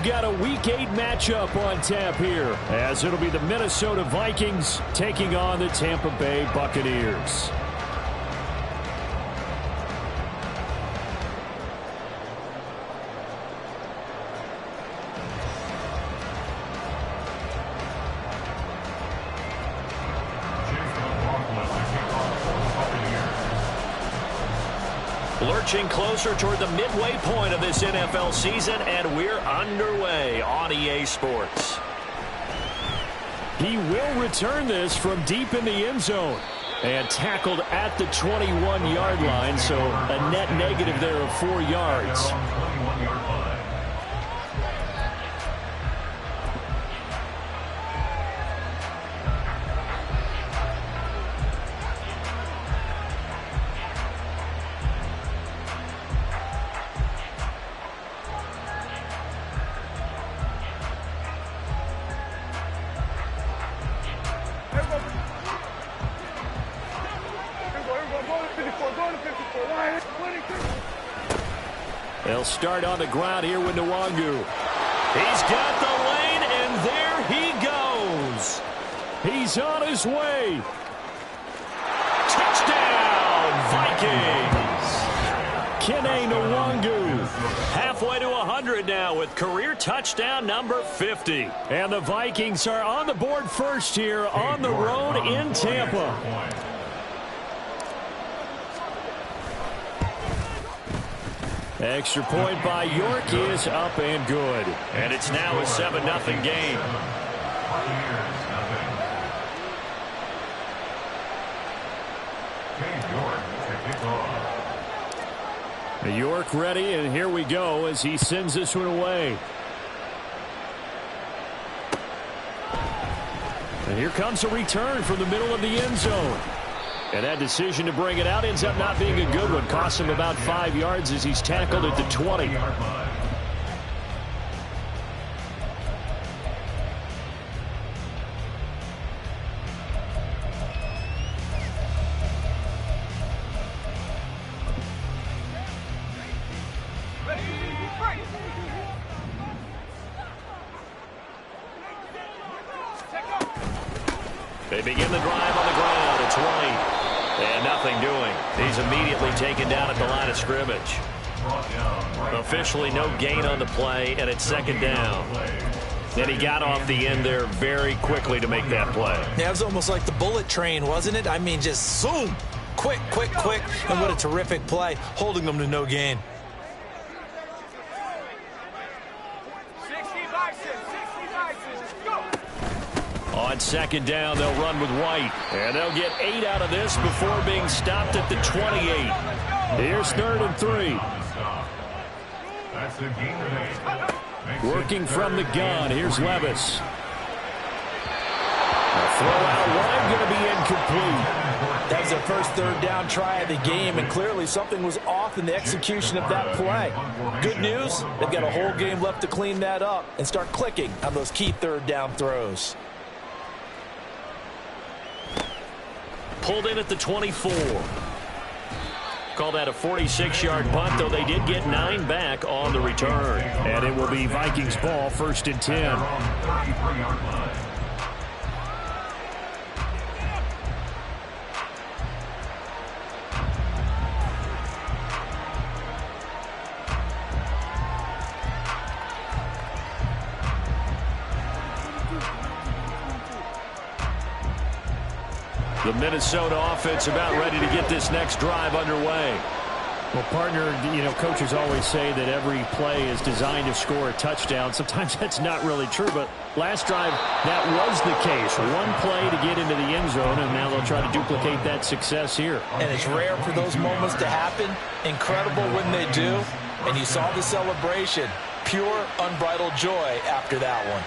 got a Week 8 matchup on tap here, as it'll be the Minnesota Vikings taking on the Tampa Bay Buccaneers. Lurching closer toward the midway point of this NFL season, and we're underway on EA Sports. He will return this from deep in the end zone and tackled at the 21-yard line, so a net negative there of 4 yards. They'll start on the ground here with Nwangu. He's got the lane, and there he goes. He's on his way. Touchdown, Vikings. Kene Nwangu. Halfway to 100 now with career touchdown number 50. And the Vikings are on the board first here on the road in Tampa. Extra point by York is up and good. And it's now a 7-0 game. York ready, and here we go as he sends this one away. And here comes a return from the middle of the end zone. And that decision to bring it out ends up not being a good one. Costs him about 5 yards as he's tackled at the 20. They begin the drive on the ground. It's White. And nothing doing. He's immediately taken down at the line of scrimmage. Officially no gain on the play, and it's second down. And he got off the end there very quickly to make that play. Yeah, it was almost like the bullet train, wasn't it? I mean, just zoom. Quick, quick, quick. And what a terrific play, holding them to no gain. On second down, they'll run with White. And they'll get 8 out of this before being stopped at the 28. Here's 3rd and 3. Working from the gun, here's Levis. A throw out wide, going to be incomplete. That was their first 3rd down try of the game, and clearly something was off in the execution of that play. Good news, they've got a whole game left to clean that up and start clicking on those key 3rd down throws. Pulled in at the 24. Call that a 46-yard punt, though they did get 9 back on the return. And it will be Vikings ball, 1st and 10. The Minnesota offense about ready to get this next drive underway. Well, partner, coaches always say that every play is designed to score a touchdown. Sometimes that's not really true, but last drive, that was the case. One play to get into the end zone, and now they'll try to duplicate that success here. And it's rare for those moments to happen. Incredible when they do. And you saw the celebration. Pure, unbridled joy after that one.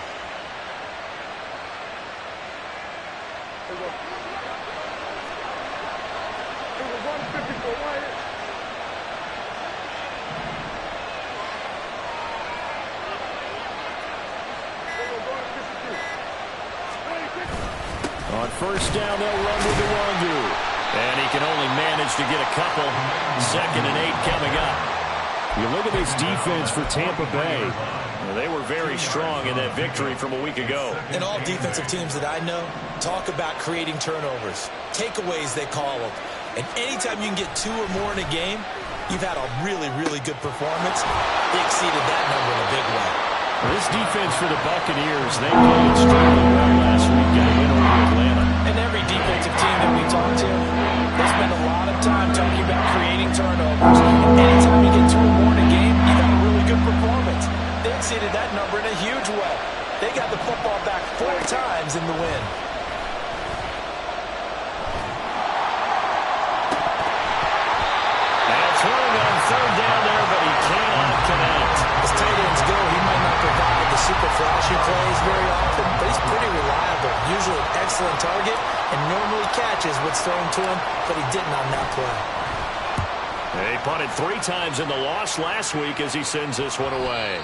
On first down, they'll run with Nwangu. And he can only manage to get a couple. 2nd and 8 coming up. You look at this defense for Tampa Bay. Well, they were very strong in that victory from a week ago. And all defensive teams that I know talk about creating turnovers. Takeaways, they call them. And anytime you can get 2 or more in a game, you've had a really, really good performance. They exceeded that number in a big way. Well, this defense for the Buccaneers, they played extremely well last week. Got a win over Atlanta. And every defensive team that we talk to, they spend a lot of time talking about creating turnovers. And anytime you get 2 or more in a game, you've had a really good performance. They exceeded that number in a huge way. They got the football back 4 times in the win. Throwing on 3rd down there, but he cannot connect. As tight ends go, he might not provide the super flashy plays very often, but he's pretty reliable. Usually an excellent target and normally catches what's thrown to him, but he didn't on that play. He punted 3 times in the loss last week as he sends this one away.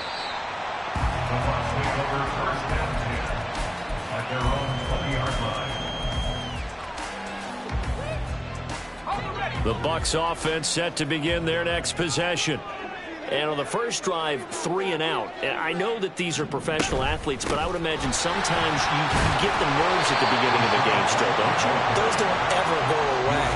The Bucs offense set to begin their next possession. And on the first drive, 3 and out. And I know that these are professional athletes, but I would imagine sometimes you get the nerves at the beginning of a game still, don't you? Those don't ever go away.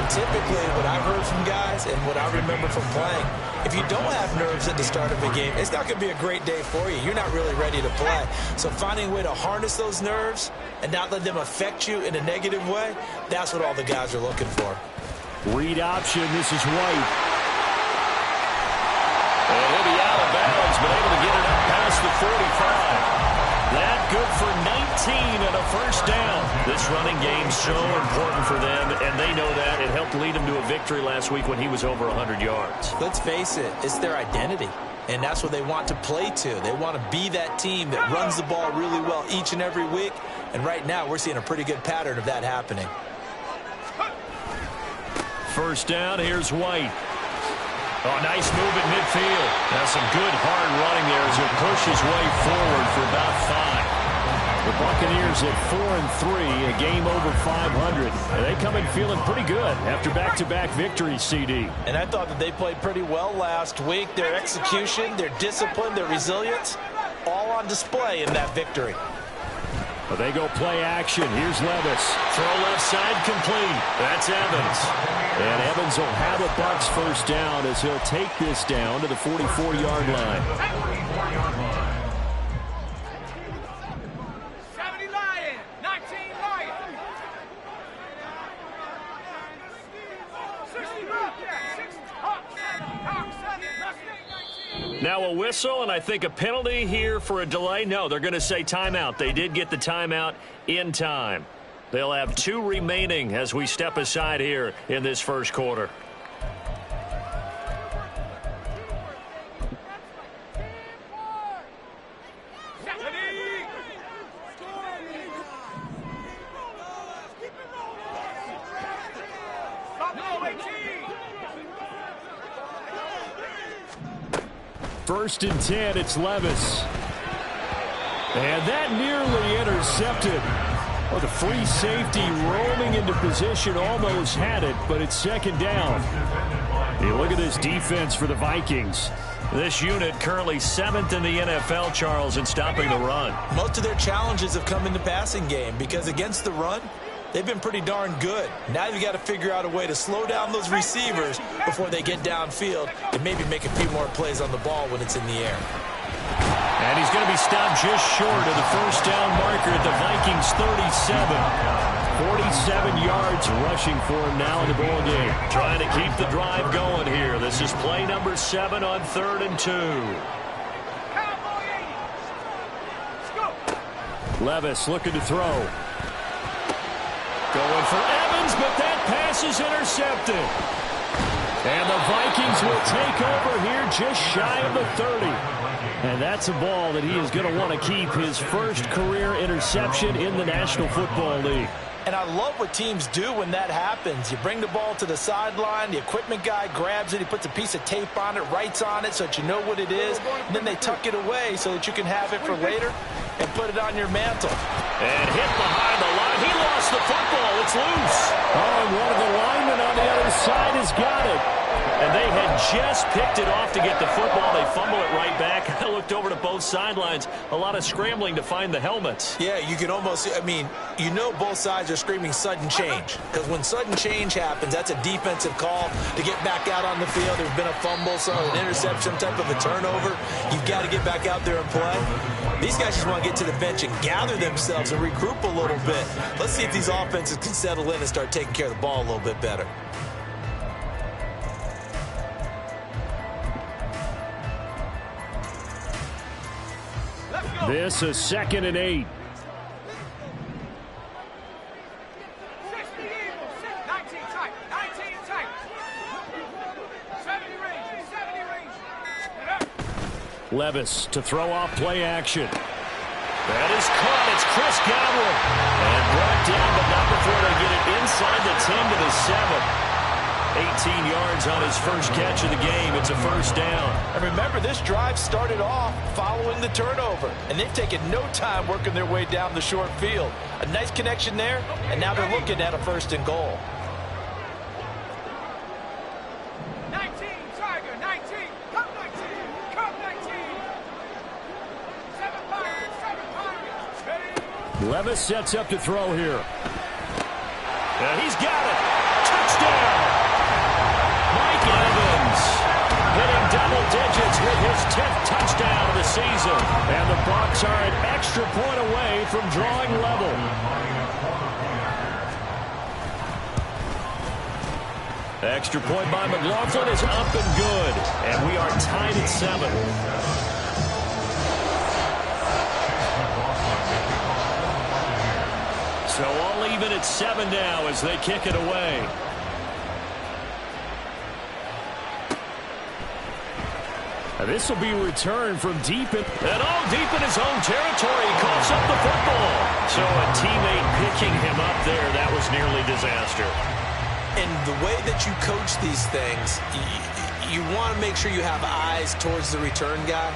And typically what I've heard from guys and what I remember from playing, if you don't have nerves at the start of a game, it's not going to be a great day for you. You're not really ready to play. So finding a way to harness those nerves and not let them affect you in a negative way, that's what all the guys are looking for. Read option. This is White. And he'll be out of bounds, but able to get it up past the 45. That good for 19 and a first down. This running game's so important for them, and they know that. It helped lead them to a victory last week when he was over 100 yards. Let's face it, it's their identity. And that's what they want to play to. They want to be that team that runs the ball really well each and every week. And right now, we're seeing a pretty good pattern of that happening. First down, here's White. Oh, nice move at midfield. Now some good hard running there as he'll push his way forward for about 5. The Buccaneers at 4-3, a game over 500. And they come in feeling pretty good after back-to-back victories, CD. And I thought that they played pretty well last week. Their execution, their discipline, their resilience, all on display in that victory. But they go play action. Here's Levis. Throw left side complete. That's Evans. And Evans will have a Bucs first down as he'll take this down to the 44-yard line. 70 Lion, 19 Lion. 60 Hawk, 6 Hawk 7, 19. Now a whistle, and I think a penalty here for a delay. No, they're going to say timeout. They did get the timeout in time. They'll have 2 remaining as we step aside here in this first quarter. First and 10, it's Levis. And that nearly intercepted. Well, the free safety roaming into position almost had it, but it's second down. Hey, look at this defense for the Vikings. This unit currently 7th in the NFL, Charles, in stopping the run. Most of their challenges have come in the passing game because against the run, they've been pretty darn good. Now you've got to figure out a way to slow down those receivers before they get downfield and maybe make a few more plays on the ball when it's in the air. And he's going to be stopped just short of the first down marker at the Vikings 37. 47 yards rushing for him now in the ball game. Trying to keep the drive going here. This is play number 7 on 3rd and 2. Levis looking to throw. Going for Evans, but that pass is intercepted. And the Vikings will take over here just shy of the 30. And that's a ball that he is going to want to keep, his first career interception in the National Football League. And I love what teams do when that happens. You bring the ball to the sideline, the equipment guy grabs it, he puts a piece of tape on it, writes on it so that you know what it is, and then they tuck it away so that you can have it for later and put it on your mantle. And hit behind the line. He lost the football. It's loose. Oh, and one of the linemen on the other side has got it. And they had just picked it off to get the football. They fumble it right back. I looked over to both sidelines. A lot of scrambling to find the helmets. Yeah, you can almost, I mean, you know both sides are screaming sudden change. Because when sudden change happens, that's a defensive call to get back out on the field. There's been a fumble, so an interception, type of a turnover. You've got to get back out there and play. These guys just want to get to the bench and gather themselves and regroup a little bit. Let's see if these offenses can settle in and start taking care of the ball a little bit better. This is 2nd and 8. 60 Eagles, 19 tight, 19 tight. 70 range, 70 range. Levis to throw off play action. That is caught. It's Chris Godwin. And brought down, but not before they get it inside the 10 to the 7. 18 yards on his first catch of the game. It's a first down. And remember, this drive started off following the turnover, and they've taken no time working their way down the short field. A nice connection there, and now they're looking at a 1st and goal. 19, Tiger, 19, come 19, come 19. 7 Pirates, 7 Pirates. Ready? Levis sets up to throw here. And he's got it. Touchdown. Mike Evans hitting double digits with his 10th touchdown of the season. And the Bucs are an extra point away from drawing level. Extra point by McLaughlin is up and good. And we are tied at 7. So all even at 7 now as they kick it away. This will be returned from deep in. And all deep in his own territory. He coughs up the football. So a teammate picking him up there, that was nearly disaster. And the way that you coach these things, you want to make sure you have eyes towards the return guy,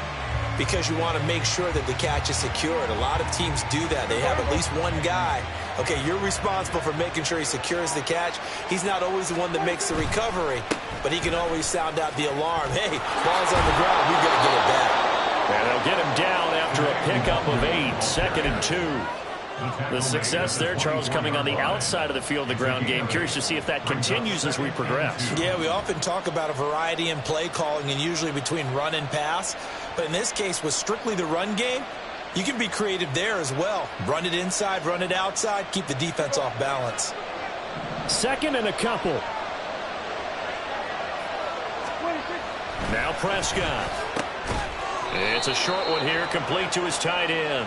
because you want to make sure that the catch is secured. A lot of teams do that. They have at least one guy. Okay, you're responsible for making sure he secures the catch. He's not always the one that makes the recovery, but he can always sound out the alarm. Hey, ball's on the ground. We've got to get it back. And they'll get him down after a pickup of 8, 2nd and 2. The success there, Charles, coming on the outside of the field, the ground game. Curious to see if that continues as we progress. Yeah, we often talk about a variety in play calling and usually between run and pass. But in this case, with strictly the run game, you can be creative there as well. Run it inside, run it outside, keep the defense off balance. 2nd and a couple. Now Prescott. It's a short one here, complete to his tight end.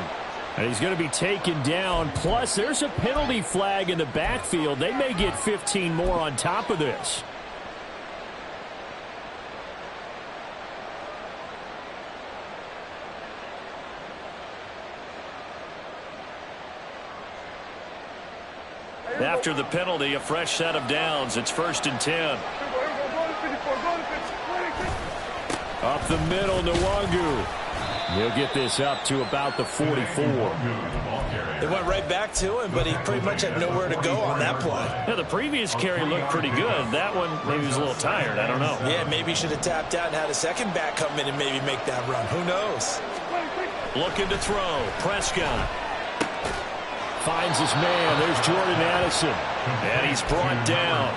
And he's going to be taken down. Plus, there's a penalty flag in the backfield. They may get 15 more on top of this. After the penalty, a fresh set of downs. It's 1st and 10. Up the middle, Nwangu. He'll get this up to about the 44. They went right back to him, but he pretty much had nowhere to go on that play. Yeah, the previous carry looked pretty good. That one, maybe he was a little tired. I don't know. Yeah, maybe he should have tapped out and had a second back come in and maybe make that run. Who knows? Looking to throw. Prescott. Finds his man. There's Jordan Addison. And he's brought down.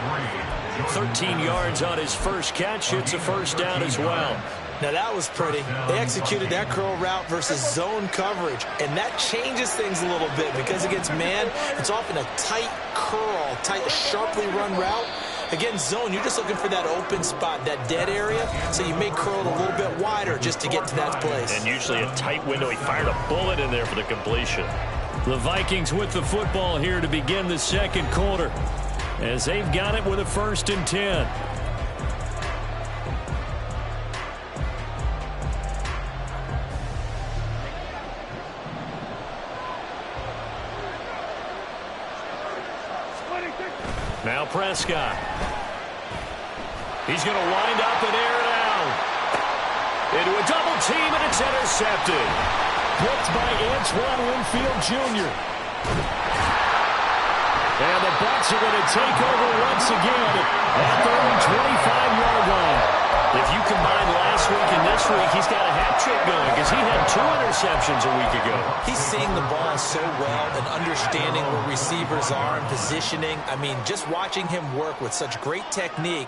13 yards on his first catch. It's a first down as well. Now that was pretty. They executed that curl route versus zone coverage, and that changes things a little bit because against man, it's often a tight curl, tight, sharply run route. Against zone, you're just looking for that open spot, that dead area, so you may curl it a little bit wider just to get to that place. And usually a tight window. He fired a bullet in there for the completion. The Vikings with the football here to begin the second quarter, as they've got it with a 1st and 10. Now Prescott. He's going to wind up and air it out. Into a double team, and it's intercepted. Blocked by Antoine Winfield Jr. And the Bucs are going to take over once again at their own 25-yard line. If you combine last week and this week, he's got a hat trick going because he had 2 interceptions a week ago. He's seeing the ball so well and understanding where receivers are and positioning. I mean, just watching him work with such great technique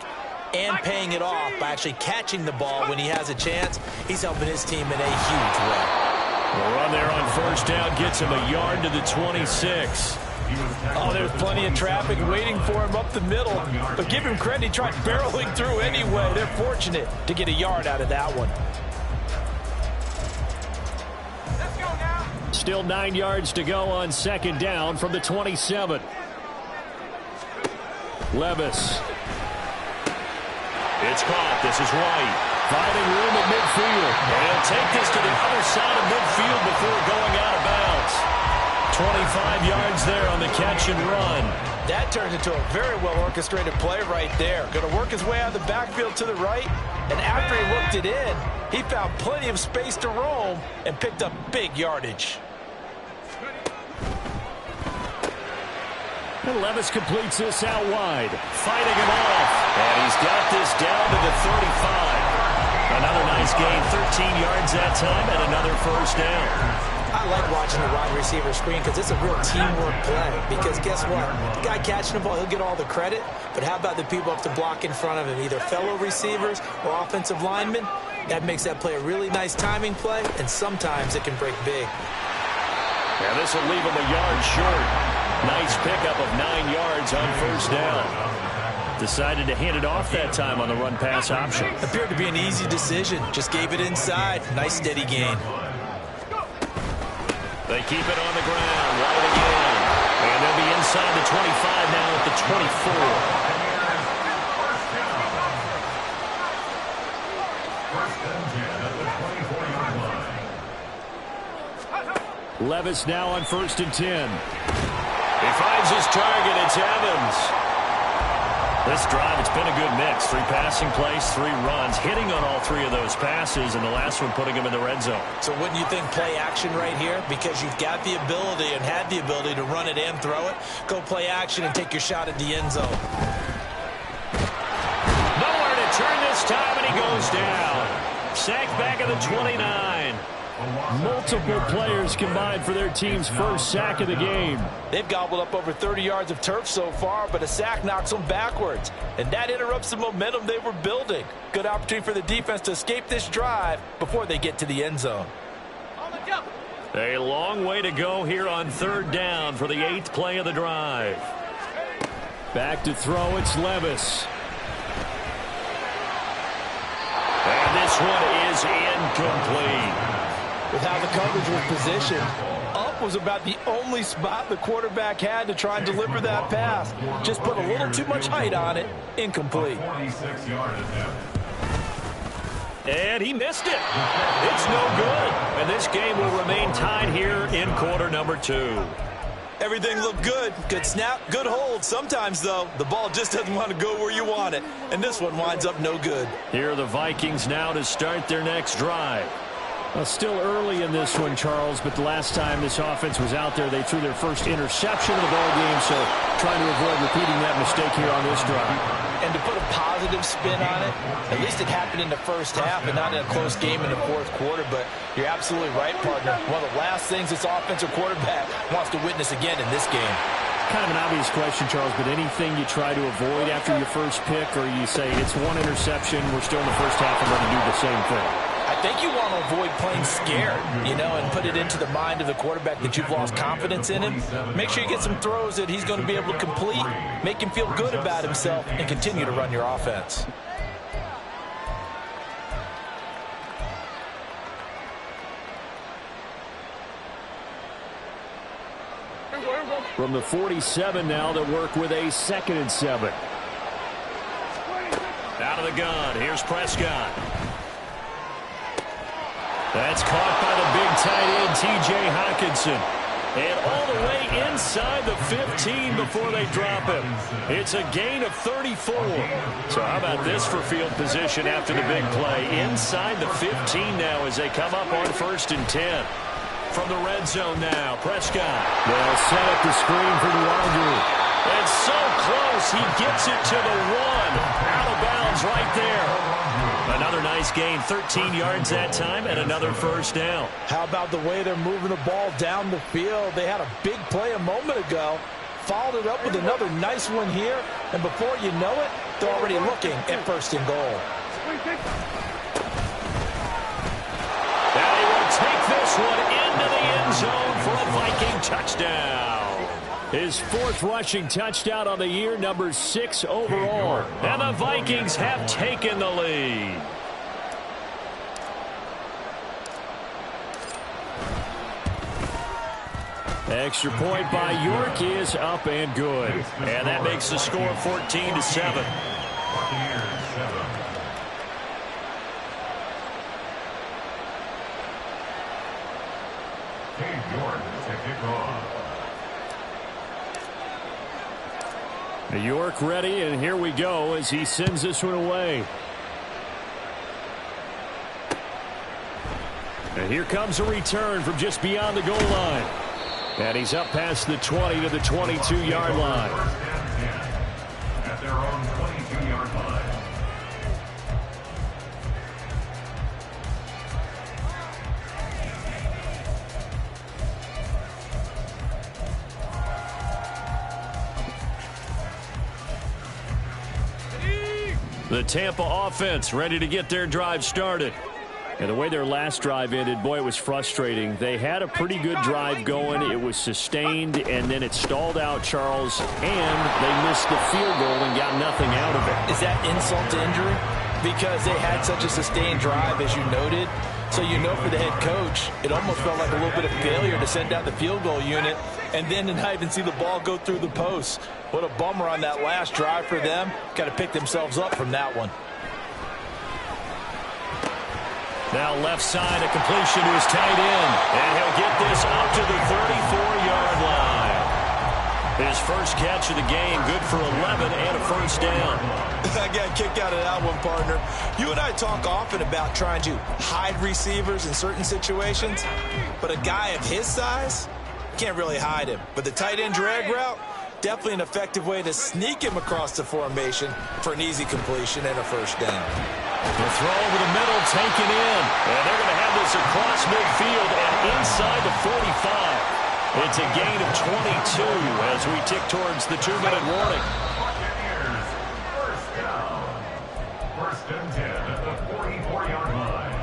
and paying it off by actually catching the ball when he has a chance, he's helping his team in a huge way. The run there on first down gets him a yard to the 26. Oh, there's plenty of traffic waiting for him up the middle. But give him credit, he tried barreling through anyway. They're fortunate to get a yard out of that one. Let's go now. Still 9 yards to go on second down from the 27. Levis. It's caught. This is White. Finding room at midfield. And he'll take this to the other side of midfield before going out of bounds. 25 yards there on the catch and run. That turns into a very well-orchestrated play right there. Going to work his way out of the backfield to the right. And after he worked it in, he found plenty of space to roam and picked up big yardage. And Levis completes this out wide. Fighting him off. And he's got this down to the 35. Another nice gain, 13 yards that time, and another first down. I like watching the wide receiver screen because it's a real teamwork play. Because guess what? The guy catching the ball, he'll get all the credit. But how about the people up to block in front of him, either fellow receivers or offensive linemen? That makes that play a really nice timing play, and sometimes it can break big. Yeah, this will leave him a yard short. Nice pickup of 9 yards on first down. Decided to hand it off that time on the run-pass option. Appeared to be an easy decision. Just gave it inside. Nice steady gain. They keep it on the ground, right again. And they'll be inside the 25 now at the 24. Levis now on 1st and 10. He finds his target. It's Evans. This drive, it's been a good mix. 3 passing plays, 3 runs, hitting on all 3 of those passes, and the last one putting him in the red zone. So wouldn't you think play action right here? Because you've got the ability and had the ability to run it and throw it. Go play action and take your shot at the end zone. Nowhere to turn this time, and he goes down. Sacked back at the 29. Multiple players combined for their team's first sack of the game. They've gobbled up over 30 yards of turf so far, but a sack knocks them backwards. And that interrupts the momentum they were building. Good opportunity for the defense to escape this drive before they get to the end zone. On the jump. A long way to go here on 3rd down for the 8th play of the drive. Back to throw, it's Levis. And this one is incomplete. With how the coverage was positioned, up was about the only spot the quarterback had to try and deliver that pass. Just put a little too much height on it. Incomplete. And he missed it. It's no good. And this game will remain tied here in quarter number 2. Everything looked good. Good snap, good hold. Sometimes, though, the ball just doesn't want to go where you want it. And this one winds up no good. Here are the Vikings now to start their next drive. Well, still early in this one, Charles, but the last time this offense was out there, they threw their first interception of the ball game, so trying to avoid repeating that mistake here on this drive. And to put a positive spin on it, at least it happened in the first half and not in a close game in the 4th quarter, but you're absolutely right, partner. One of the last things this offensive quarterback wants to witness again in this game. Kind of an obvious question, Charles, but anything you try to avoid after your first pick, or you say it's 1 interception, we're still in the first half and going to do the same thing? I think you want to avoid playing scared, and put it into the mind of the quarterback that you've lost confidence in him. Make sure you get some throws that he's going to be able to complete, make him feel good about himself, and continue to run your offense. From the 47 now, they'll work with a 2nd and 7. Out of the gun, here's Prescott. That's caught by the big tight end, T.J. Hockenson. And all the way inside the 15 before they drop him. It's a gain of 34. So how about this for field position after the big play? Inside the 15 now as they come up on 1st and 10. From the red zone now, Prescott. They'll set up the screen for DeAndre. And so close, he gets it to the 1. Out of bounds right there. Another nice gain, 13 yards that time, and another first down. How about the way they're moving the ball down the field? They had a big play a moment ago, followed it up with another nice one here, and before you know it, they're already looking at first and goal. And he will take this one into the end zone for a Viking touchdown. His fourth rushing touchdown on the year, number 6 overall. And the Vikings have taken the lead. Extra point by York is up and good. And that makes the score 14-7. York ready, and here we go as he sends this one away. And here comes a return from just beyond the goal line. And he's up past the 20 to the 22-yard line. At their own 22-yard line. The Tampa offense ready to get their drive started. And the way their last drive ended, boy, it was frustrating. They had a pretty good drive going. It was sustained, and then it stalled out, Charles, and they missed the field goal and got nothing out of it. Is that insult to injury? Because they had such a sustained drive, as you noted. So you know for the head coach, it almost felt like a little bit of failure to send out the field goal unit and then to not even see the ball go through the post. What a bummer on that last drive for them. Got to pick themselves up from that one. Now left side, a completion to his tight end. And he'll get this up to the 34-yard line. His first catch of the game, good for 11 and a first down. I got a kick out of that one, partner. You and I talk often about trying to hide receivers in certain situations, but a guy of his size, can't really hide him. But the tight end drag route, definitely an effective way to sneak him across the formation for an easy completion and a first down. The throw over the middle, taken in. And they're going to have this across midfield and inside the 45. It's a gain of 22 as we tick towards the 2-minute warning. Buccaneers, first down. First and 10 at the 44-yard line.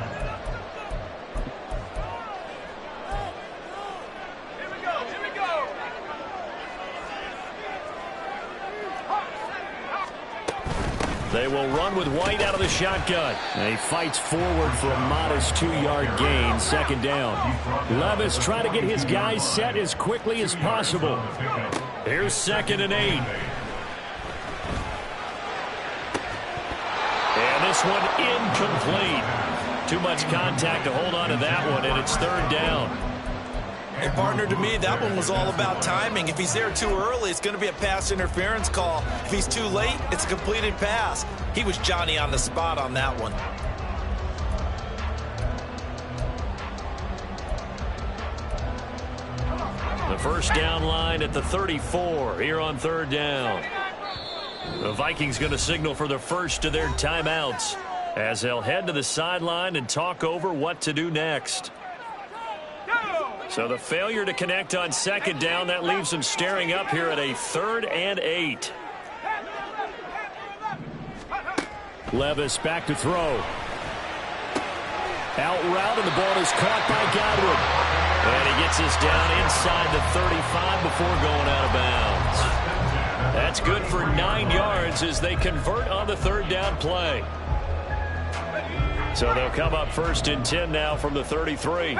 Here we go, here we go. They will run with White out of the shotgun. And he fights forward for a modest 2-yard gain, second down. Levis trying to get his guys set as quickly as possible. Here's 2nd and 8. And this one incomplete. Too much contact to hold on to that one, and it's 3rd down. And partner, to me, that one was all about timing. If he's there too early, it's going to be a pass interference call. If he's too late, it's a completed pass. He was Johnny on the spot on that one. The first down line at the 34 here on 3rd down. The Vikings going to signal for the first of their timeouts as they'll head to the sideline and talk over what to do next. So the failure to connect on 2nd down, that leaves them staring up here at a 3rd and 8. Levis back to throw. Out route, and the ball is caught by Godwin. And he gets us down inside the 35 before going out of bounds. That's good for 9 yards as they convert on the 3rd down play. So they'll come up 1st and 10 now from the 33.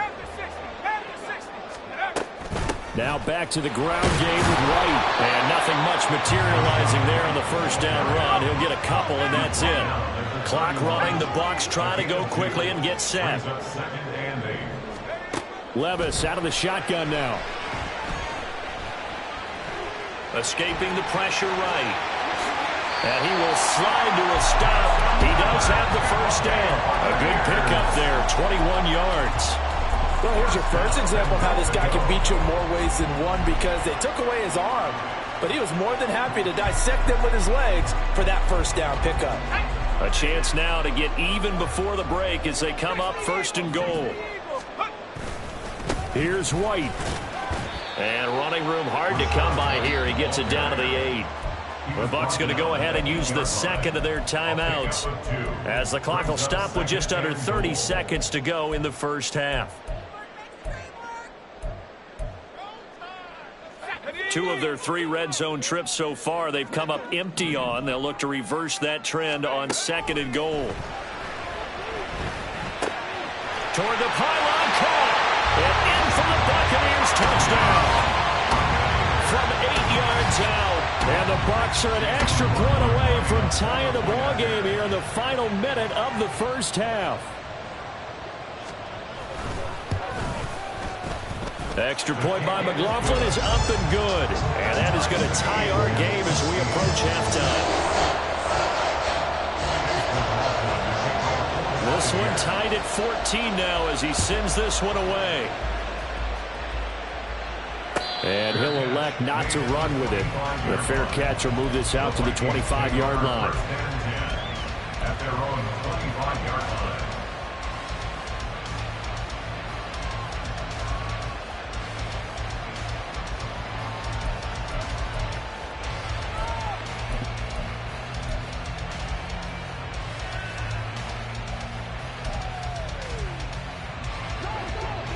Now back to the ground game with White. And nothing much materializing there on the first down run. He'll get a couple, and that's it. Clock running. The Bucs try to go quickly and get set. Levis out of the shotgun now. Escaping the pressure right. And he will slide to a stop. He does have the first down. A good pickup there, 21 yards. Well, here's your first example of how this guy can beat you in more ways than one, because they took away his arm, but he was more than happy to dissect them with his legs for that first down pickup. A chance now to get even before the break as they come up 1st and goal. Here's White. And running room hard to come by here. He gets it down to the 8. The Bucs going to go ahead and use the second of their timeouts as the clock will stop with just under 30 seconds to go in the first half. 2 of their 3 red zone trips so far they've come up empty on. They'll look to reverse that trend on 2nd and goal. Toward the pylon, caught. And in for the Buccaneers, touchdown. From 8 yards out. And the Bucs are an extra point away from tying the ball game here in the final minute of the first half. Extra point by McLaughlin is up and good. And that is going to tie our game as we approach halftime. This one tied at 14 now as he sends this one away. And he'll elect not to run with it. The fair catch will move this out to the 25-yard line. At their own 25-yard line.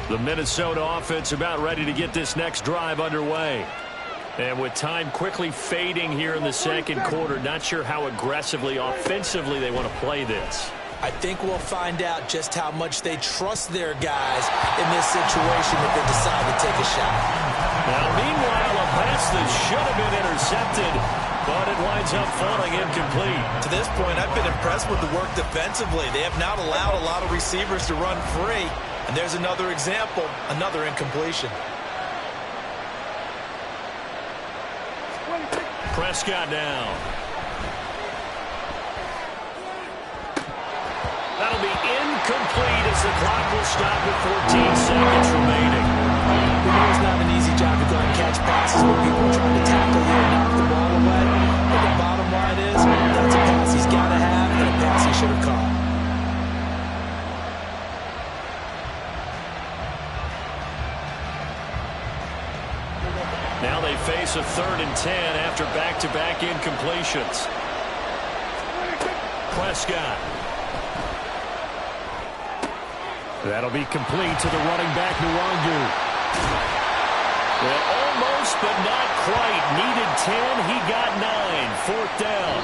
The Minnesota offense about ready to get this next drive underway. And with time quickly fading here in the second quarter, not sure how aggressively, offensively they want to play this. I think we'll find out just how much they trust their guys in this situation if they decide to take a shot. Now, meanwhile, a pass that should have been intercepted, but it winds up falling incomplete. To this point, I've been impressed with the work defensively. They have not allowed a lot of receivers to run free. And there's another example, another incompletion. Prescott down. That'll be incomplete as the clock will stop with 14 seconds remaining. We know it's not an easy job to go and catch passes when people are trying to tackle you and knock the ball away. But the bottom line is, that's a pass he's got to have and a pass he should have caught. Now they face a 3rd and 10 after back-to-back incompletions. Prescott. That'll be complete to the running back, Nwangu. Well, almost, but not quite. Needed 10, he got 9. 4th down.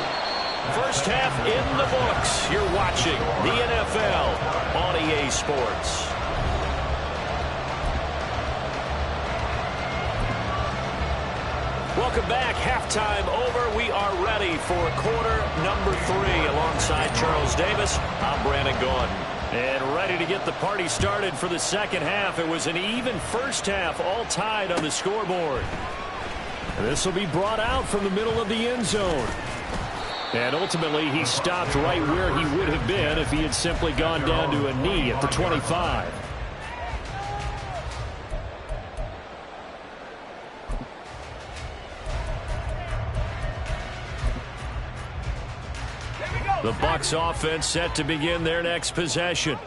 First half in the books. You're watching the NFL on EA Sports. Welcome back. Halftime over. We are ready for quarter number 3 alongside Charles Davis. I'm Brandon Gaudin. And ready to get the party started for the second half. It was an even first half, all tied on the scoreboard. This will be brought out from the middle of the end zone. And ultimately, he stopped right where he would have been if he had simply gone down to a knee at the 25. The Bucs offense set to begin their next possession.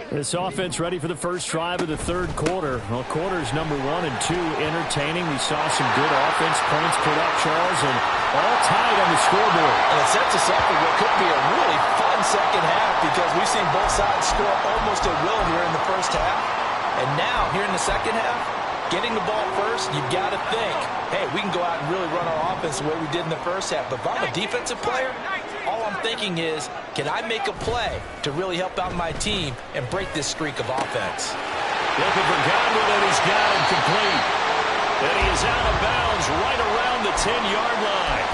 This offense ready for the first drive of the third quarter. Well, quarters number 1 and 2 entertaining. We saw some good offense points put up, Charles, and all tied on the scoreboard. And it sets us up for what could be a really fun second half because we've seen both sides score almost at will here in the first half. And now, here in the second half, getting the ball first, you've got to think, hey, we can go out and really run our offense the way we did in the first half. But if I'm a defensive player, all I'm thinking is, can I make a play to really help out my team and break this streak of offense? Looking for Godwin, and he's got him complete. And he is out of bounds right around the 10-yard line.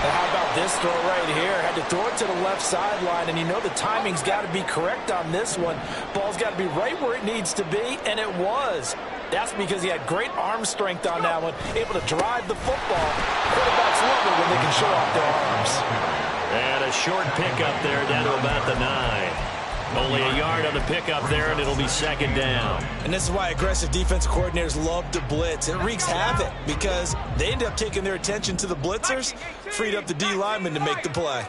And how about this throw right here? Had to throw it to the left sideline, and you know the timing's got to be correct on this one. Ball's got to be right where it needs to be, and it was. That's because he had great arm strength on that one, able to drive the football. Quarterbacks love it when they can show off their arms. And a short pickup there down to about the 9. Only a yard on the pickup there, and it'll be second down. And this is why aggressive defensive coordinators love to blitz. It wreaks havoc because they end up taking their attention to the blitzers, freed up the D lineman to make the play.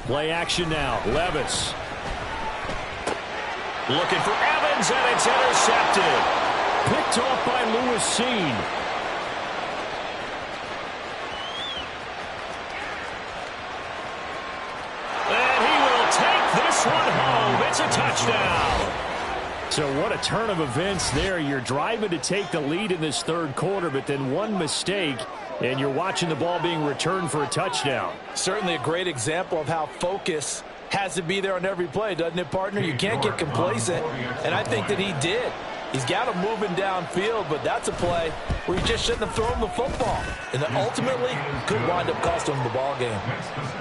Play action now. Levis. Looking for Evans, and it's intercepted. Picked off by Lewis Cine. And he will take this one home. It's a touchdown. So what a turn of events there. You're driving to take the lead in this third quarter, but then one mistake, and you're watching the ball being returned for a touchdown. Certainly a great example of how focus has to be there on every play, doesn't it, partner? You can't get complacent, and I think that he did. He's got him moving downfield, but that's a play where you just shouldn't have thrown the football. And ultimately, could wind up costing him the ball game.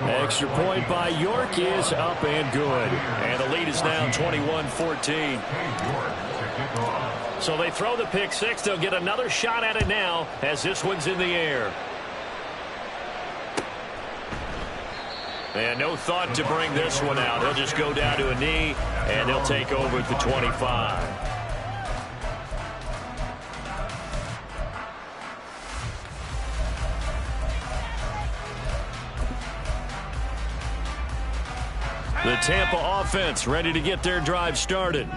Extra point by York is up and good. And the lead is now 21-14. So they throw the pick six. They'll get another shot at it now as this one's in the air. And no thought to bring this one out. He'll just go down to a knee, and they'll take over at the 25. The Tampa offense ready to get their drive started.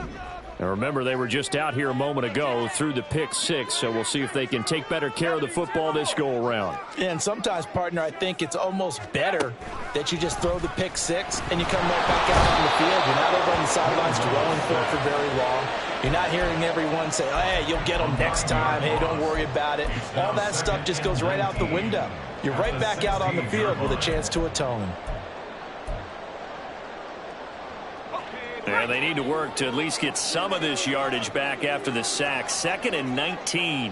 Now remember, they were just out here a moment ago through the pick six, so we'll see if they can take better care of the football this go around. And sometimes, partner, I think it's almost better that you just throw the pick six and you come right back out on the field. You're not over on the sidelines dwelling for very long. You're not hearing everyone say, hey, you'll get them next time. Hey, don't worry about it. All that stuff just goes right out the window. You're right back out on the field with a chance to atone. And they need to work to at least get some of this yardage back after the sack. 2nd and 19.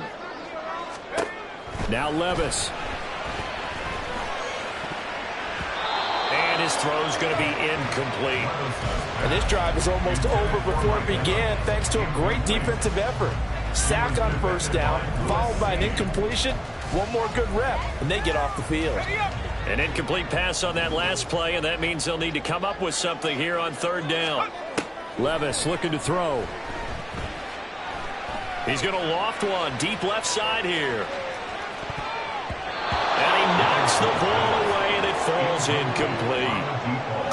Now Levis. And his throw's going to be incomplete. And this drive is almost over before it began thanks to a great defensive effort. Sack on first down, followed by an incompletion. One more good rep, and they get off the field. An incomplete pass on that last play, and that means they'll need to come up with something here on third down. Levis looking to throw. He's going to loft one deep left side here. And he knocks the ball away, and it falls incomplete.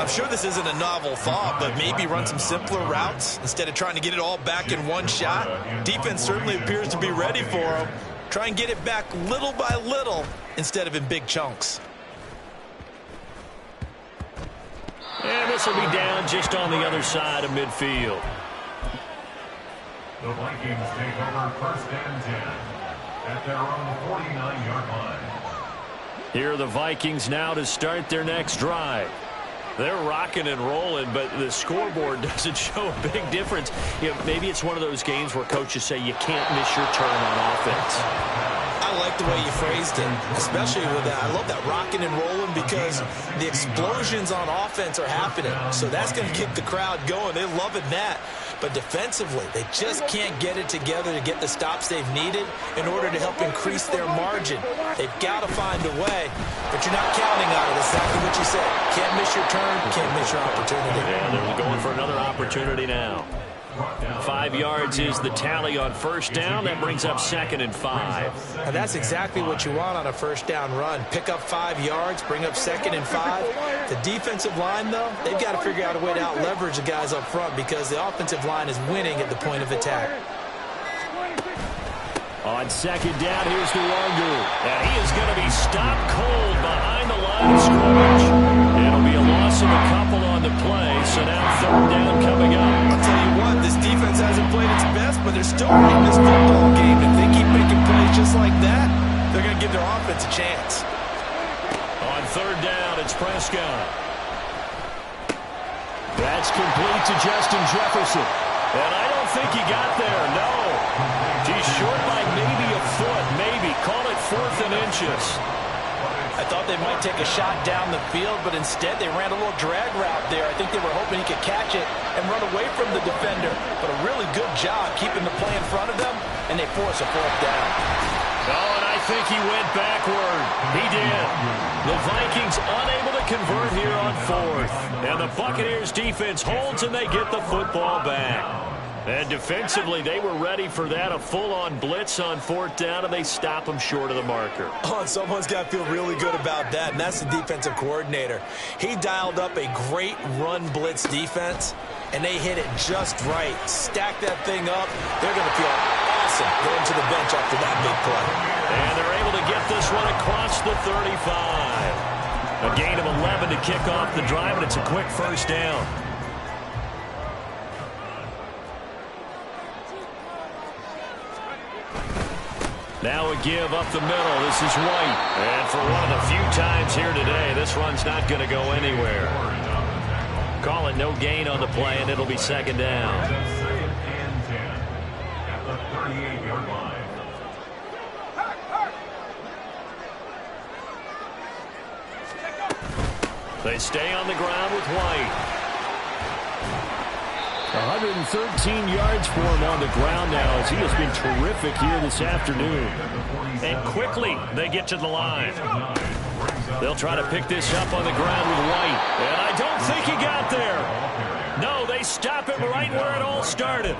I'm sure this isn't a novel thought, but maybe run some simpler routes instead of trying to get it all back in one shot. Defense certainly appears to be ready for him. Try and get it back little by little instead of in big chunks. And this will be down just on the other side of midfield. The Vikings take over 1st and 10 at their own 49-yard line. Here are the Vikings now to start their next drive. They're rocking and rolling, but the scoreboard doesn't show a big difference. You know, maybe it's one of those games where coaches say you can't miss your turn on offense. I like the way you phrased it, especially with that. I love that rocking and rolling because the explosions on offense are happening. So that's going to keep the crowd going. They're loving that. But defensively, they just can't get it together to get the stops they've needed in order to help increase their margin. They've got to find a way, but you're not counting on it. Exactly what you said. Can't miss your turn, can't miss your opportunity. And they're going for another opportunity now. 5 yards is the tally on first down. That brings up 2nd and 5. And that's exactly what you want on a first down run. Pick up 5 yards, bring up 2nd and 5. The defensive line, though, they've got to figure out a way to out-leverage the guys up front because the offensive line is winning at the point of attack. On 2nd down, here's Nwangu. And he is going to be stopped cold behind the line of scrimmage. It'll be a loss of a couple on the play, so now 3rd down coming up. I'll tell you what, this defense hasn't played its best, but they're still winning this football game. If they keep making plays just like that, they're going to give their offense a chance. On 3rd down, it's Prescott. That's complete to Justin Jefferson. And I don't think he got there, no. He's short by maybe a foot, maybe. Call it 4th and inches. I thought they might take a shot down the field, but instead they ran a little drag route there. I think they were hoping he could catch it and run away from the defender. But a really good job keeping the play in front of them, and they force a 4th down. Oh, and I think he went backward. He did. The Vikings unable to convert here on 4th. And the Buccaneers defense holds, and they get the football back. And defensively, they were ready for that, a full-on blitz on 4th down, and they stop them short of the marker. Oh, and someone's got to feel really good about that, and that's the defensive coordinator. He dialed up a great run blitz defense, and they hit it just right. Stack that thing up. They're going to feel awesome going to the bench after that big play. And they're able to get this one across the 35. A gain of 11 to kick off the drive, and it's a quick first down. Now a give up the middle. This is White. And for one of the few times here today, this run's not going to go anywhere. Call it no gain on the play, and it'll be 2nd down. 2nd and 10 at the 38-yard line. They stay on the ground with White. 113 yards for him on the ground now as he has been terrific here this afternoon. And quickly they get to the line. They'll try to pick this up on the ground with White. And I don't think he got there. No, they stop him right where it all started.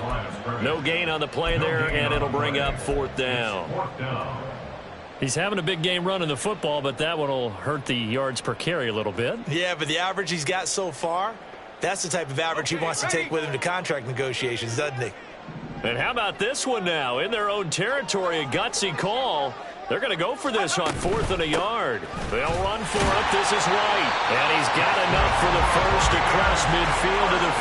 No gain on the play there, and it'll bring up 4th down. He's having a big game running the football, but that one will hurt the yards per carry a little bit. Yeah, but the average he's got so far, that's the type of average he wants to take with him to contract negotiations, doesn't he? And how about this one now? In their own territory, a gutsy call. They're going to go for this on 4th and a yard. They'll run for it. This is White. And he's got enough for the first across midfield to the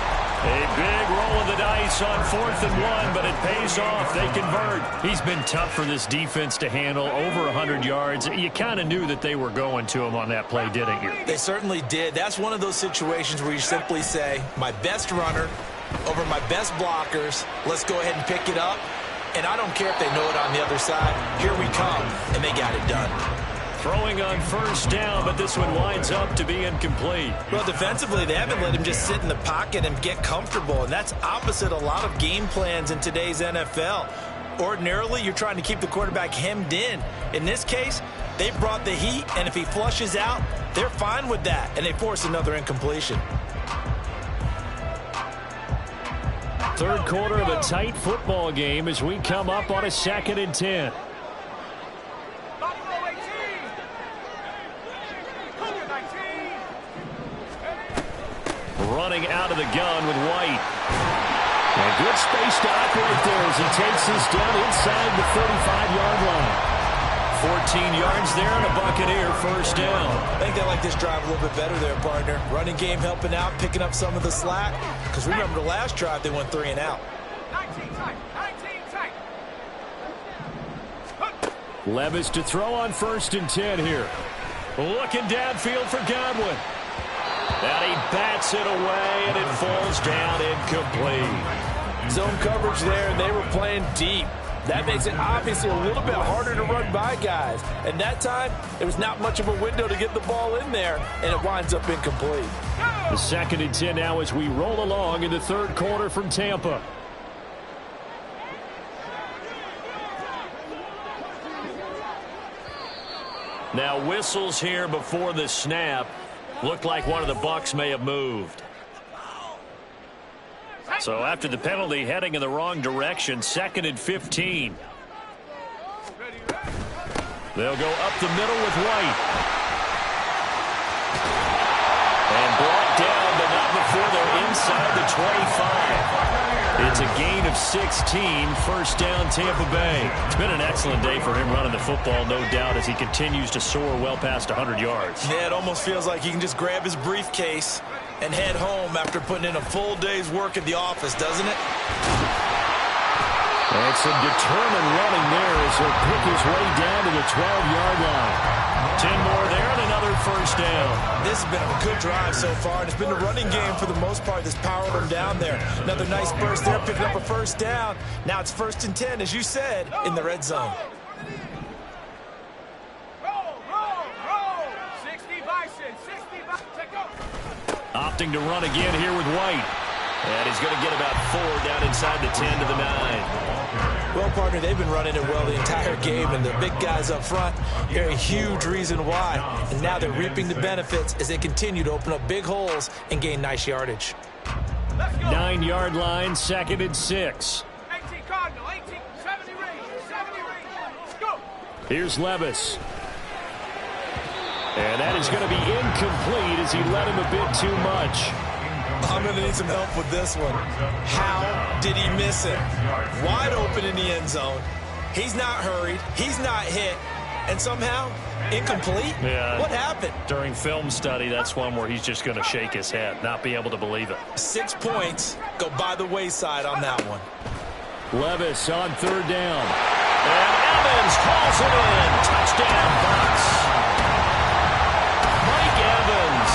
48. A big roll of the dice on 4th and 1, but it pays off. They convert. He's been tough for this defense to handle, over 100 yards. You kind of knew that they were going to him on that play, didn't you? They certainly did. That's one of those situations where you simply say, my best runner over my best blockers. Let's go ahead and pick it up. And I don't care if they know it on the other side. Here we come, and they got it done. Throwing on 1st down, but this one winds up to be incomplete. Well, defensively, they haven't let him just sit in the pocket and get comfortable, and that's opposite a lot of game plans in today's NFL. Ordinarily, you're trying to keep the quarterback hemmed in. In this case, they brought the heat, and if he flushes out, they're fine with that, and they force another incompletion. 3rd quarter of a tight football game as we come up on a 2nd and 10. Running out of the gun with White. A good space to operate there as he takes this down inside the 35-yard line. 14 yards there and a Buccaneer 1st down. I think they like this drive a little bit better there, partner. Running game helping out, picking up some of the slack. Because remember the last drive, they went 3 and out. 19 tight. Levis to throw on 1st and 10 here. Looking downfield for Godwin. And he bats it away, and it falls down incomplete. Zone coverage there, and they were playing deep. That makes it obviously a little bit harder to run by guys. And that time, there was not much of a window to get the ball in there, and it winds up incomplete. The 2nd and 10 now as we roll along in the 3rd quarter from Tampa. Now whistles here before the snap. Looked like one of the Bucs may have moved. So after the penalty, heading in the wrong direction, 2nd and 15. They'll go up the middle with White. And brought down, but not before they're inside the 25. It's a gain of 16, 1st down Tampa Bay. It's been an excellent day for him running the football, no doubt, as he continues to soar well past 100 yards. Yeah, it almost feels like he can just grab his briefcase and head home after putting in a full day's work at the office, doesn't it? And some determined running there as he'll pick his way down to the 12-yard line. 10 more there and another 1st down. This has been a good drive so far, and it's been the running game for the most part that's powered them down there. Another nice burst there, picking up a 1st down. Now it's 1st and 10, as you said, in the red zone. Roll. 60 Bison, 60 Bison, take go. Opting to run again here with White. And he's going to get about 4 down inside the 10 to the 9. Well, partner, they've been running it well the entire game, and the big guys up front are a huge reason why. And now they're reaping the benefits as they continue to open up big holes and gain nice yardage. Let's go. 9-yard line, 2nd and 6. 18 Cardinal, 18, 70 range, 70 range. Let's go. Here's Levis. And that is going to be incomplete as he led him a bit too much. I'm going to need some help with this one. How did he miss it? Wide open in the end zone. He's not hurried. He's not hit. And somehow, incomplete? Yeah. What happened? During film study, that's one where he's just going to shake his head, not be able to believe it. 6 points go by the wayside on that one. Levis on 3rd down. And Evans calls it in. Touchdown, Bucs. Mike Evans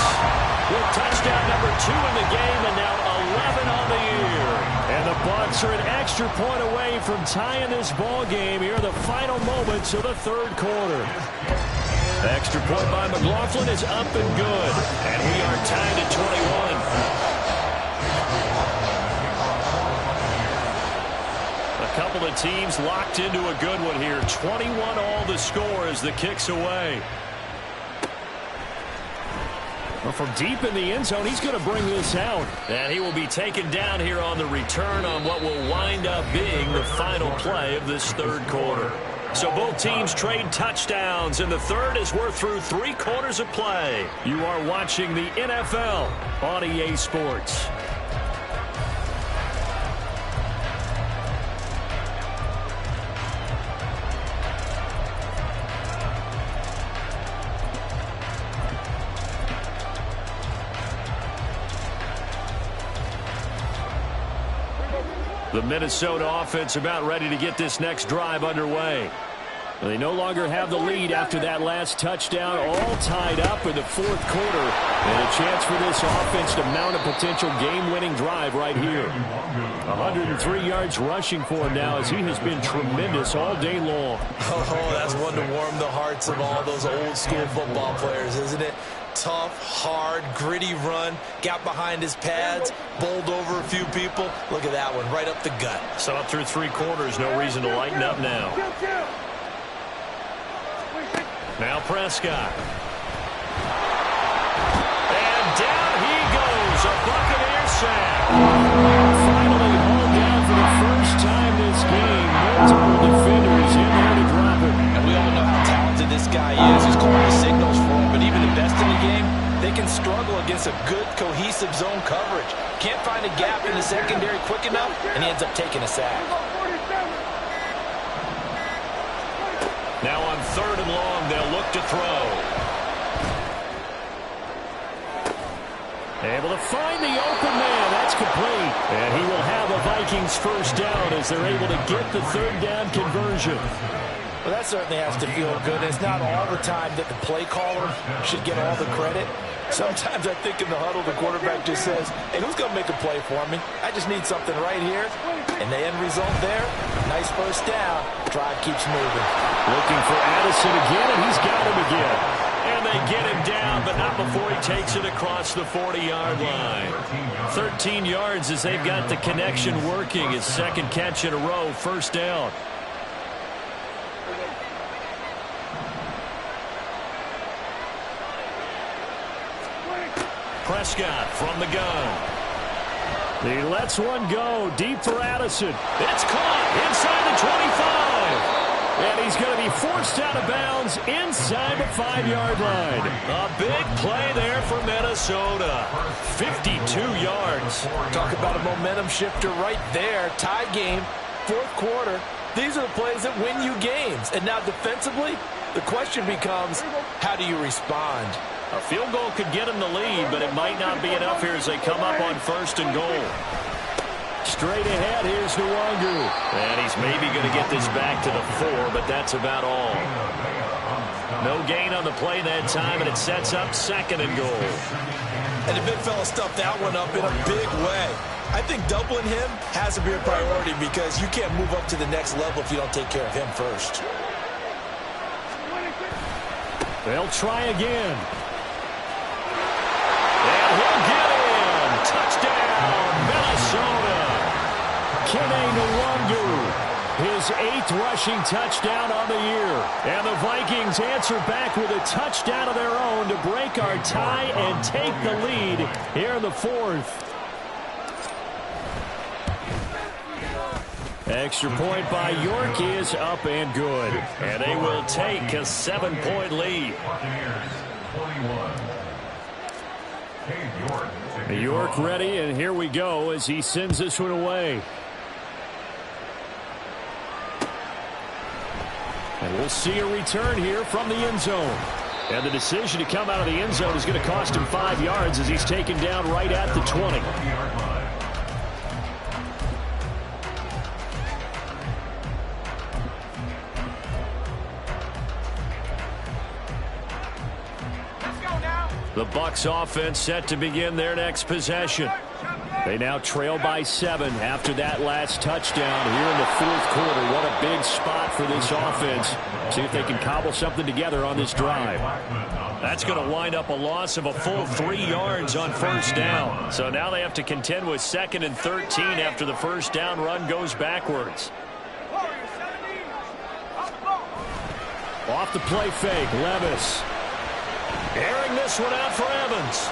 with touchdown number 2 in the game and now 11 on the year. And the Bucs are an extra point away from tying this ball game here in the final moments of the 3rd quarter. Extra point by McLaughlin is up and good. And we are tied at 21. A couple of teams locked into a good one here. 21 all the score as the kick's away. Well, from deep in the end zone, he's going to bring this out. And he will be taken down here on the return on what will wind up being the final play of this 3rd quarter. So both teams trade touchdowns, and the 3rd as we're through 3 quarters of play. You are watching the NFL on EA Sports. The Minnesota offense about ready to get this next drive underway. They no longer have the lead after that last touchdown, all tied up in the 4th quarter. And a chance for this offense to mount a potential game-winning drive right here. 103 yards rushing for him now as he has been tremendous all day long. Oh, that's one to warm the hearts of all those old-school football players, isn't it? Tough, hard, gritty run, got behind his pads, bowled over a few people. Look at that one, right up the gut. So up through 3 quarters, no reason to lighten up now. Now Prescott. And down he goes, a Buccaneer sack. Finally hauled down for the first time this game. Multiple defenders in there to drop it. And we all know how talented this guy is. He's calling the signals for him, but even the best in the game, they can struggle against a good, cohesive zone coverage. Can't find a gap in the secondary quick enough, and he ends up taking a sack. Now on 3rd and long, they'll look to throw. Able to find the open man. That's complete. And he will have a Vikings first down as they're able to get the 3rd down conversion. Well, that certainly has to feel good. It's not all the time that the play caller should get all the credit. Sometimes I think in the huddle, the quarterback just says, hey, who's going to make a play for me? I just need something right here. And the end result there, nice first down. Drive keeps moving. Looking for Addison again, and he's got him again. And they get him down, but not before he takes it across the 40-yard line. 13 yards as they've got the connection working. His 2nd catch in a row, first down. Prescott from the gun. He lets one go deep for Addison. It's caught inside the 25. And he's going to be forced out of bounds inside the 5-yard line. A big play there for Minnesota. 52 yards. Talk about a momentum shifter right there. Tie game, 4th quarter. These are the plays that win you games. And now defensively, the question becomes, how do you respond? A field goal could get him the lead, but it might not be enough here as they come up on 1st and goal. Straight ahead, here's Nwangu. And he's maybe going to get this back to the 4, but that's about all. No gain on the play that time, and it sets up 2nd and goal. And the big fella stuffed that one up in a big way. I think doubling him has to be a priority because you can't move up to the next level if you don't take care of him first. They'll try again. And he'll get in. Touchdown, Minnesota. Kene Nwangu, his 8th rushing touchdown on the year. And the Vikings answer back with a touchdown of their own to break our tie and take the lead here in the 4th. Extra point by York is up and good. And they will take a 7-point lead. York ready, and here we go as he sends this one away. And we'll see a return here from the end zone. And the decision to come out of the end zone is going to cost him 5 yards as he's taken down right at the 20. The Bucs offense set to begin their next possession. They now trail by 7 after that last touchdown here in the fourth quarter. What a big spot for this offense. See if they can cobble something together on this drive. That's going to wind up a loss of a full 3 yards on first down. So now they have to contend with 2nd and 13 after the first down run goes backwards. Off the play fake, Levis. Airing this one out for Evans.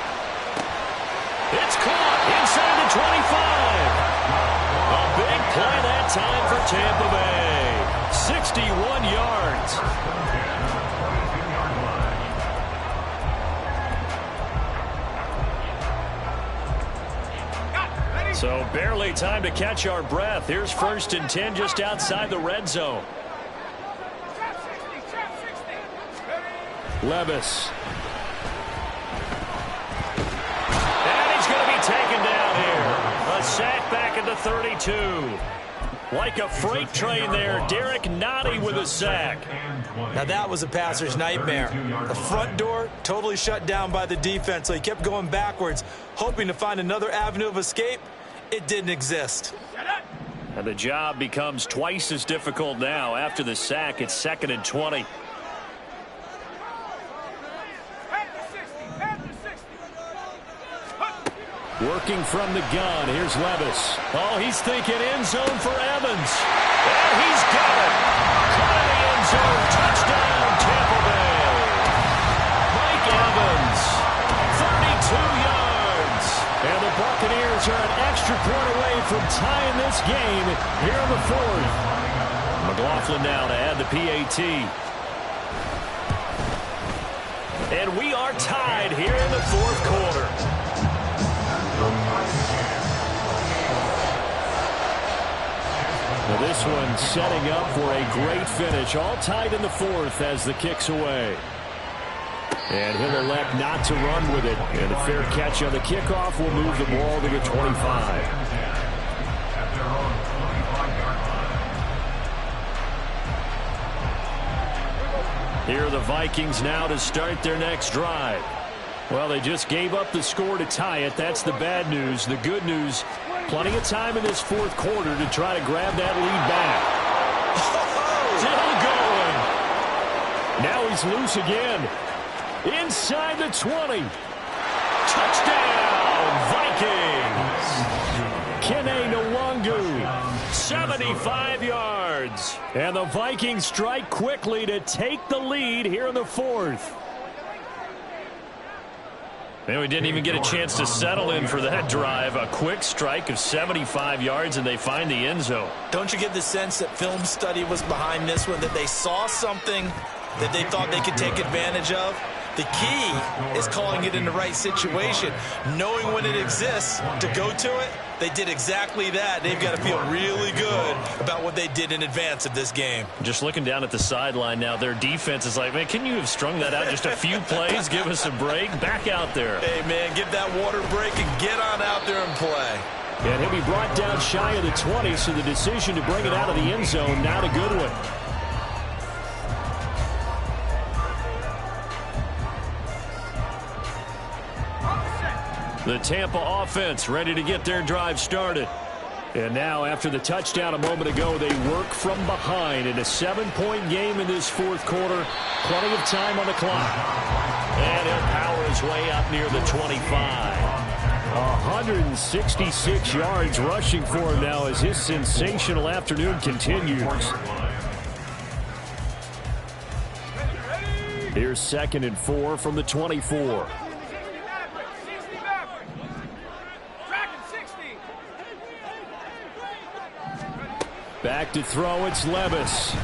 It's caught inside the 25. A big play that time for Tampa Bay. 61 yards. So barely time to catch our breath. Here's 1st and 10 just outside the red zone. Levis. Taken down here. A sack back at the 32. Like a freight train there. Derek Nottie with a sack. Now that was a passer's nightmare. The front door totally shut down by the defense, so he kept going backwards, hoping to find another avenue of escape. It didn't exist. And the job becomes twice as difficult now. After the sack, it's 2nd and 20. Working from the gun. Here's Levis. Oh, he's thinking end zone for Evans. And he's got it. Caught in the end zone. Touchdown, Tampa Bay. Mike Evans, 32 yards. And the Buccaneers are an extra point away from tying this game here in the fourth. McLaughlin now to add the PAT. And we are tied here in the fourth quarter. Now this one setting up for a great finish. All tied in the fourth as the kick's away. And he'll elect not to run with it. And a fair catch on the kickoff will move the ball to the 25. Here are the Vikings now to start their next drive. Well, they just gave up the score to tie it. That's the bad news. The good news, plenty of time in this fourth quarter to try to grab that lead back. Still going. Now he's loose again. Inside the 20. Touchdown, Vikings. Kene Nwangu. 75 yards. And the Vikings strike quickly to take the lead here in the fourth. And we didn't even get a chance to settle in for that drive. A quick strike of 75 yards, and they find the end zone. Don't you get the sense that film study was behind this one, that they saw something that they thought they could take advantage of? The key is calling it in the right situation, knowing when it exists to go to it. They did exactly that. They've got to feel really good about what they did in advance of this game. Just looking down at the sideline now, their defense is like, man, can you have strung that out just a few plays? Give us a break. Back out there. Hey, man, give that water break and get on out there and play. And he'll be brought down shy of the 20, so the decision to bring it out of the end zone, not a good one. The Tampa offense ready to get their drive started. And now, after the touchdown a moment ago, they work from behind in a 7-point game in this fourth quarter. Plenty of time on the clock. And he'll power his way up near the 25. 166 yards rushing for him now as his sensational afternoon continues. Here's 2nd and 4 from the 24. Back to throw, it's Levis. Throw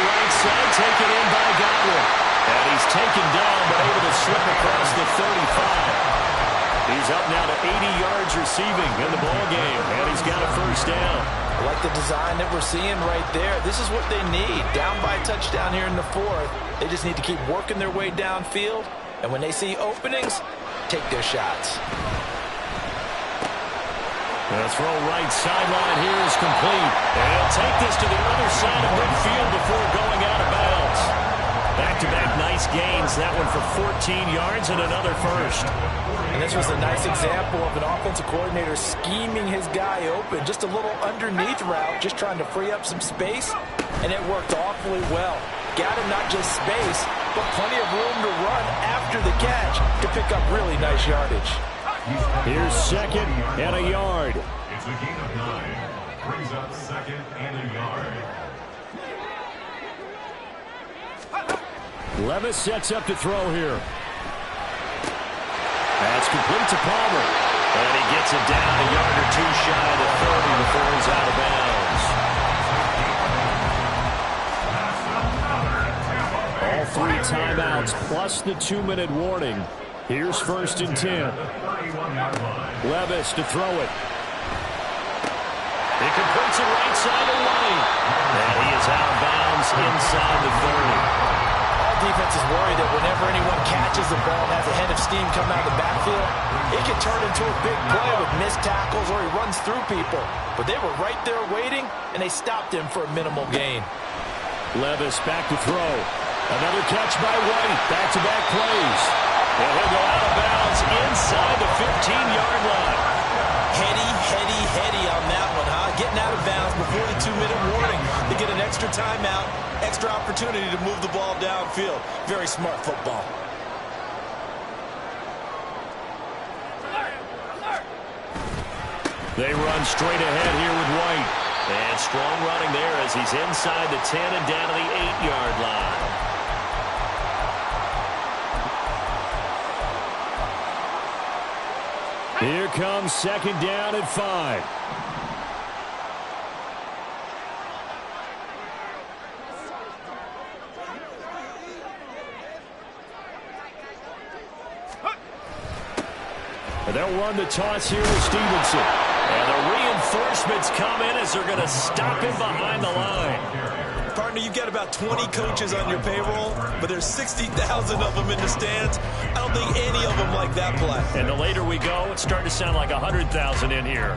right side, taken in by Godwin. And he's taken down, but able to slip across the 35. He's up now to 80 yards receiving in the ball game, and he's got a first down. I like the design that we're seeing right there. This is what they need. Down by a touchdown here in the fourth. They just need to keep working their way downfield, and when they see openings, take their shots. The throw right sideline here is complete. And he'll take this to the other side of midfield before going out of bounds. Back-to-back nice gains. That one for 14 yards and another first. And this was a nice example of an offensive coordinator scheming his guy open. Just a little underneath route, just trying to free up some space, and it worked awfully well. Got him not just space, but plenty of room to run after the catch to pick up really nice yardage. Here's second and a yard. It's a gain of 9. Brings up second and a yard. Levis sets up to throw here. That's complete to Palmer. And he gets it down a yard or two shy of the 30 before he's out of bounds. All 3 timeouts plus the 2-minute warning. Here's first and 10. Levis to throw it. He completes it right side away. And he is out of bounds inside the 30. All defense is worried that whenever anyone catches the ball and has a head of steam come out of the backfield, it can turn into a big play with missed tackles or he runs through people. But they were right there waiting, and they stopped him for a minimal gain. Levis back to throw. Another catch by White. Back-to-back plays. And he'll go out of bounds inside the 15-yard line. Heady on that one, huh? Getting out of bounds before the 2-minute warning. They get an extra timeout, extra opportunity to move the ball downfield. Very smart football. They run straight ahead here with White. And strong running there as he's inside the 10 and down to the 8-yard line. Here comes second down at 5. And they'll run the toss here with Stevenson. And the reinforcements come in as they're going to stop him behind the line. Partner, you've got about 20 coaches on your payroll, but there's 60,000 of them in the stands. I don't think any of them like that play. And the later we go, it's starting to sound like 100,000 in here.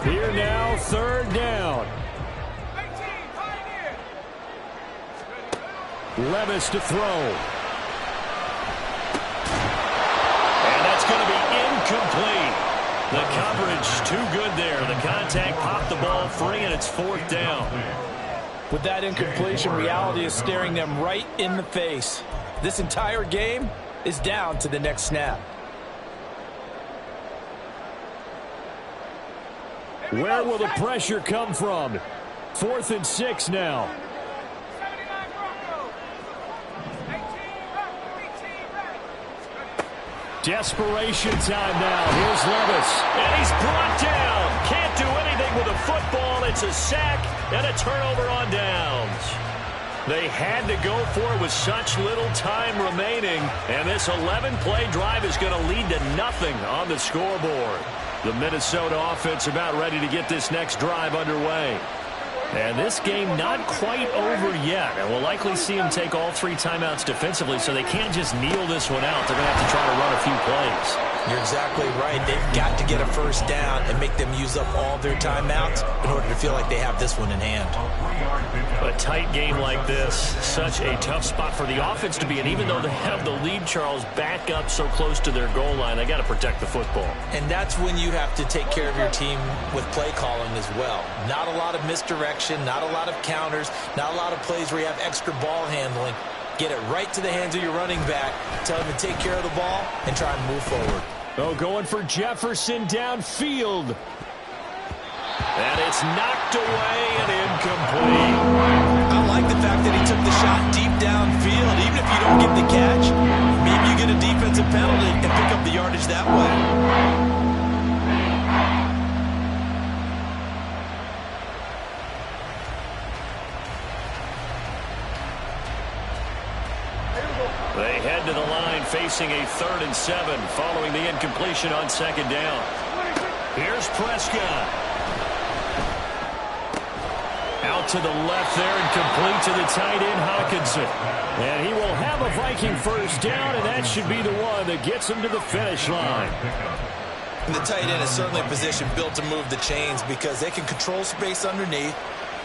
Here now, third down. Levis to throw. And that's going to be incomplete. The coverage too good there. The contact popped the ball free, and it's fourth down. With that incompletion, reality is staring them right in the face. This entire game is down to the next snap. Where will the pressure come from? 4th and 6 now. Desperation time now. Here's Levis. And he's brought down. Can't do anything with a football. It's a sack and a turnover on downs. They had to go for it with such little time remaining. And this 11-play drive is going to lead to nothing on the scoreboard. The Minnesota offense about ready to get this next drive underway. And this game not quite over yet. And we'll likely see them take all 3 timeouts defensively, so they can't just kneel this one out. They're going to have to try to run a few plays. You're exactly right. They've got to get a first down and make them use up all their timeouts in order to feel like they have this one in hand. A tight game like this, such a tough spot for the offense to be in. Even though they have the lead, Charles, back up so close to their goal line, they got to protect the football. And that's when you have to take care of your team with play calling as well. Not a lot of misdirection, not a lot of counters, not a lot of plays where you have extra ball handling. Get it right to the hands of your running back, tell him to take care of the ball, and try and move forward. Oh, going for Jefferson downfield. And it's knocked away and incomplete. I like the fact that he took the shot deep downfield. Even if you don't get the catch, maybe you get a defensive penalty and pick up the yardage that way. They head to the line facing a 3rd and 7 following the incompletion on 2nd down. Here's Prescott. Out to the left there and complete to the tight end, Hockenson. And he will have a Viking 1st down, and that should be the one that gets him to the finish line. And the tight end is certainly a position built to move the chains because they can control space underneath.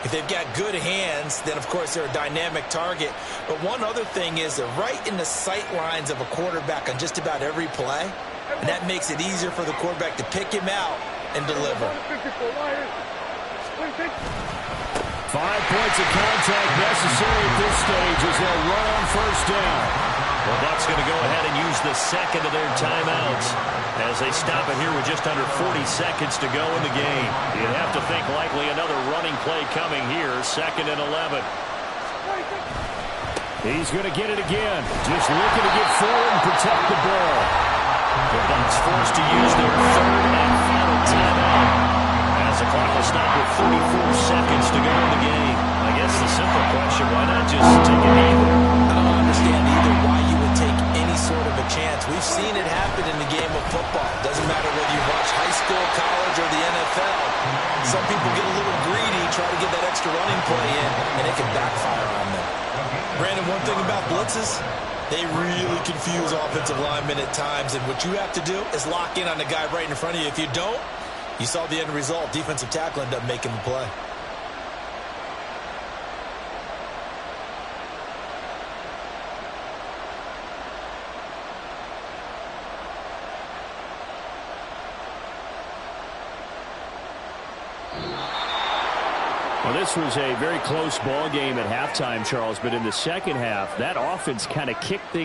If they've got good hands, then, of course, they're a dynamic target. But one other thing is they're right in the sight lines of a quarterback on just about every play. And that makes it easier for the quarterback to pick him out and deliver. 5 points of contact necessary at this stage as they'll run on 1st down. Well, Bucs going to go ahead and use the second of their timeouts as they stop it here with just under 40 seconds to go in the game. You'd have to think likely another running play coming here, 2nd and 11. He's going to get it again. Just looking to get forward and protect the ball. The Bucs forced to use their 3rd and final timeout as the clock will stop with 34 seconds to go in the game. I guess the simple question, why not just take it either? I don't understand either why you would take any sort of a chance. We've seen it happen in the game of football. Doesn't matter whether you watch high school, college, or the NFL. Some people get a little greedy, try to get that extra running play in, and it can backfire on them. Brandon, one thing about blitzes, they really confuse offensive linemen at times, and what you have to do is lock in on the guy right in front of you. If you don't, you saw the end result. Defensive tackle ended up making the play. Well, this was a very close ball game at halftime, Charles, but in the second half, that offense kind of kicked things